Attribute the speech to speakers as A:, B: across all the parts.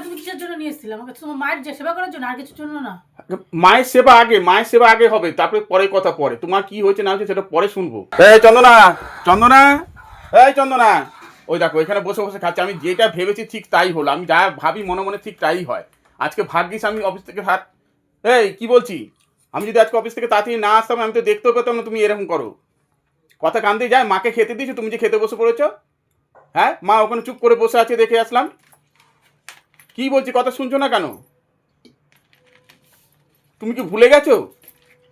A: তুমি কিসের জন্য নিয়ে এসেছিলে আমাকে? তোমার মায়ের যে সেবা করার জন্য, আর কিছুর জন্য না?
B: মায়ের সেবা আগে হবে, তারপরে পরে কথা পরে। তোমার কি হয়েছে না হয়েছে সেটা পরে শুনবো। এই চন্দনা, চন্দনা, এই চন্দনা, ওই দেখো এখানে বসে বসে খাচ্ছে। আমি যেটা ভেবেছি ঠিক তাই হলো, আমি যা ভাবি মনে মনে ঠিক তাই হয়। আজকে ভাগ্যিস আমি অফিস থেকে এই কি বলছি, আমি যদি আজকে অফিস থেকে তাড়াতাড়ি না আসতাম আমি তো দেখতেও পেতাম না তুমি এরকম করো। কথা কান দিয়ে যায়, মাকে খেতে দিয়েছো, তুমি যে খেতে বসে পড়েছো। হ্যাঁ, মা ওখানে চুপ করে বসে আছে, দেখে আসলাম। কি বলছি কথা শুনছো না কেন? তুমি কি ভুলে গেছো?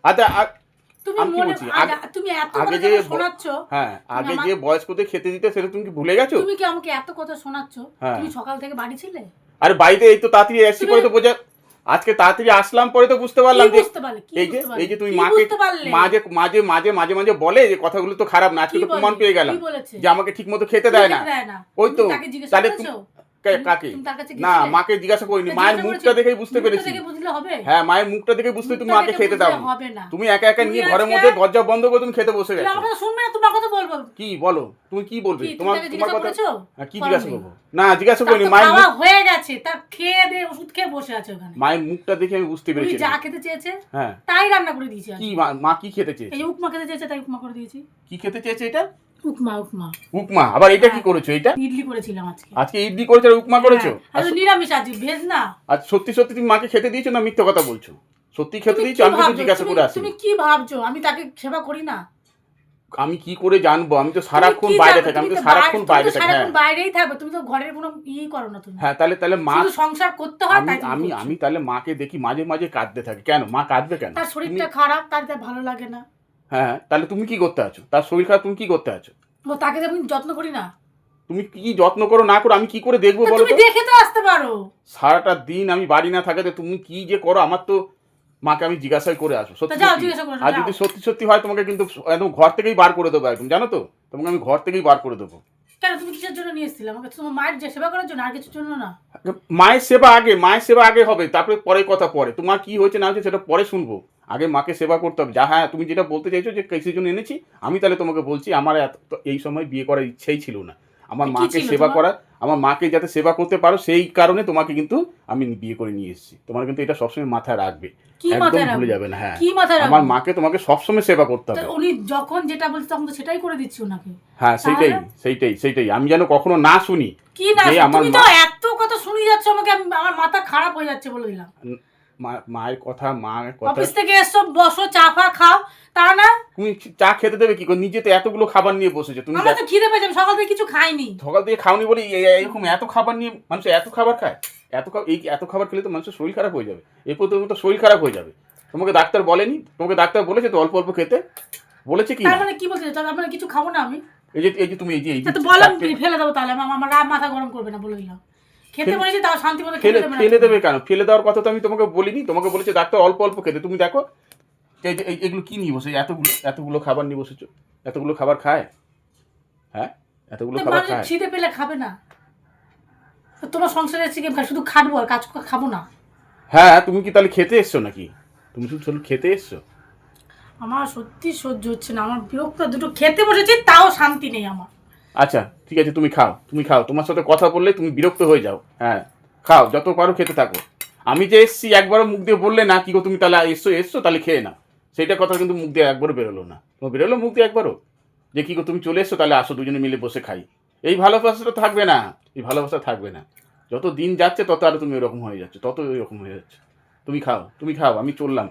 B: আচ্ছা
A: তুমি
B: আমি কি
A: মনে
B: বলছি,
A: তুমি এত
B: আগে
A: কথা
B: যে
A: শোনাচ্ছ।
B: হ্যাঁ, আগে যে বয়স্কদের খেতে দিতে সেটা তুমি কি ভুলে গেছো?
A: তুমি কি আমাকে এত কথা শোনাচ্ছ?
B: হ্যাঁ।
A: তুমি সকাল থেকে বাড়ি ছিলে?
B: আরে বাড়িতে এই তো তাড়াতাড়ি এসছি পরে তো বোঝা, আজকে তাড়াতাড়ি আসলাম পরে তো বুঝতে পারলাম যে এই যে তুমি মাকে মাঝে মাঝে বলে যে কথাগুলো তো খারাপ না, আজকে তো প্রমাণ পেয়ে গেলাম যে আমাকে ঠিক মতো খেতে দেয় না। ওই তো তাহলে কাকে না, মাকে জিজ্ঞাসা করিনি, মায়ের মুখটা দেখেই বুঝতে পেরেছি। হ্যাঁ, মায়ের মুখটা দেখে বুঝতে তুমি মাকে খেতে দাও। তুমি একা একা নিয়ে ঘরের মধ্যে দরজা বন্ধ করে তুমি খেতে বসে গেছো। কি বলো, তুমি কি বলবে? তোমার কথা কি জিজ্ঞাসা করবো? না জিজ্ঞাসা করিনি, মায়ের
A: হয়ে গেছে, তার খেয়ে দিয়ে ওষুধ খেয়ে বসে আছে ওখানে।
B: মায়ের মুখটা দেখে আমি বুঝতে পেরেছি
A: যা খেতে চেয়েছে
B: হ্যাঁ
A: তাই রান্না করে দিয়েছি।
B: কি মা কি খেতে চেয়েছে?
A: এই উপমা খেতে চেয়েছে তাই উপমা করে দিয়েছি।
B: কি খেতে চেয়েছে এটা?
A: উপমা।
B: উপমা? আবার এটা কি করেছো? এটা
A: ইডলি করেছিলাম আজকে।
B: আজকে ইডলি করেছো আর উপমা করেছো?
A: আর নিরামিষ আজকে, ভেজ না।
B: আর সত্যি সত্যি তুমি মাকে খেতে দিয়েছো না মিথ্যা কথা বলছো? সত্যি খেতে দিয়েছো? আমি তো জিজ্ঞাসা করে আসি।
A: তুমি কি ভাবছো আমি তাকে সেবা করি না?
B: আমি কি করে জানবো? আমি তো সারাক্ষণ বাইরে থাকি, আমি তো সারাক্ষণ বাইরে থাকি।
A: সারাক্ষণ বাইরেই থাকবে, তুমি তো ঘরের কোনো করো না তুমি।
B: হ্যাঁ, তাহলে মা
A: শুধু সংসার করতে হয় তাই
B: আমি তাহলে মাকে দেখি মাঝে মাঝে কাঁদতে থাকে। কেন মা কাঁদবে কেন?
A: তার শরীরটা খারাপ, তার ভালো লাগে না।
B: হ্যাঁ, তাহলে তুমি কি করতে আছো? তার শরীর খারাপ, তুমি কি করতে আছো?
A: ও তাকে আমি যত্ন করি না।
B: তুমি কি যত্ন করো না করো আমি কি করে দেখবো বলো তো?
A: তুমি দেখে তো আসতে পারো।
B: সারাটা দিন আমি বাড়ি না থাকাতে তুমি কি যে করো, আমার তো মাকে আমি জিজ্ঞাসাই করে আসো সত্যি। আর যদি সত্যি সত্যি হয় তোমাকে কিন্তু একদম ঘর থেকেই বার করে দেবো, একদম জানো তো, তোমাকে আমি ঘর থেকেই বার করে দেবো।
A: কেন তুমি কিসের জন্য নিয়ে এসেছিলে আমাকে? তোমার মায়ের যে সেবা করার জন্য, আর কিছুর জন্য না?
B: মায়ের সেবা আগে হবে, তারপরে পরে কথা পরে। তোমার কি হয়েছে না হয়েছে সেটা পরে শুনবো। আগে মাকে সেবা করতে হবে। হ্যাঁ, তুমি যেটা বলতে চাইছো যে কিসের জন্য এনেছি, আমি তাহলে তোমাকে বলছি। আমার এই সময় বিয়ে করার ইচ্ছেই ছিল না। আমার মাকে সেবা করা, আমার মাকে যাতে সেবা করতে পারো সেই কারণে তোমাকে কিন্তু আমি বিয়ে করে নিয়ে এসেছি। তোমার কিন্তু এটা সবসময় মাথায় রাখবে, একদম ভুলে যাবে না। হ্যাঁ, আমার মাকে তোমাকে সবসময় সেবা করতে হবে।
A: উনি যখন যেটা বলছে তখন তো সেটাই করে দিচ্ছি ওনাকে।
B: হ্যাঁ, সেইটাই আমি যেন কখনো না শুনি
A: কি না। তুমি তো এত কথা শুনি যাচ্ছ আমাকে, আমার মাথা খারাপ হয়ে যাচ্ছে বলে দিলাম।
B: মায়ের কথা
A: অফিস থেকে এসো, বসো, চা ফা খাও, তা না? তুমি
B: চা খেতে দেবে কি করে? নিজে তো এতগুলো খাবার নিয়ে বসেছো তুমি।
A: আমার তো খিদে পেয়েছে, সকাল থেকে কিছু খাইনি।
B: সকাল থেকে খাওনি বলে এরকম এত খাবার নিয়ে মানুষ এত খাবার খায়? এত খাবার খেলে তো মানুষের শরীর খারাপ হয়ে যাবে। এরপর তো শরীর খারাপ হয়ে যাবে। তোমাকে ডাক্তার বলেনি? তোমাকে ডাক্তার বলেছে তো অল্প অল্প খেতে? বলেছে কি?
A: তার মানে কি বলতে চাও? মানে কিছু খাবো না আমি?
B: এই যে তুমি এই যে
A: তো বললাম ফেলে দেবো, তাহলে আমার মাথা গরম করবে না বলে দিলাম। খেতে বলেছি তাও শান্তি মতো
B: ফেলে দেবে কেন? ফেলে দেওয়ার কথা তো আমি তোমাকে বলিনি। তোমাকে বলেছে ডাক্তার অল্প অল্প খেতে। তুমি দেখো এগুলো কি নিয়ে বসে, এতগুলো খাবার নিয়ে বসেছো। এতগুলো খাবার খায়? হ্যাঁ, এতগুলো খাবার খায়?
A: খিদে পেলে খাবে না? তোমার সংসারে এসে শুধু খাটবো আর কাজ খাবো না?
B: হ্যাঁ, তুমি কি তাহলে খেতে এসছো নাকি? তুমি শুধু খেতে এসছো?
A: আমার সত্যি সহ্য হচ্ছে না, আমার বিরক্ত। দুটো খেতে বসেছি তাও শান্তি নেই আমার।
B: আচ্ছা ঠিক আছে, তুমি খাও। তোমার সাথে কথা বললে তুমি বিরক্ত হয়ে যাও। হ্যাঁ, খাও, যত পারো খেতে থাকো। আমি যে এসছি একবারও মুখ দিয়ে বললে না কি গো তুমি তাহলে এসছো তাহলে খেয়ে নাও, সেইটা কথা কিন্তু মুখ দিয়ে একবারও বেরোলো না। তোমার বেরোলো মুখ দিয়ে একবারও যে কি গো তুমি চলে এসছো তাহলে আসো দুজনে মিলে বসে খাই? এই ভালোবাসাটা থাকবে না, এই ভালোবাসা থাকবে না। যত দিন যাচ্ছে তত আরো তুমি ওরকম হয়ে যাচ্ছ, তত ওইরকম হয়ে যাচ্ছে। তুমি খাও, আমি চললাম।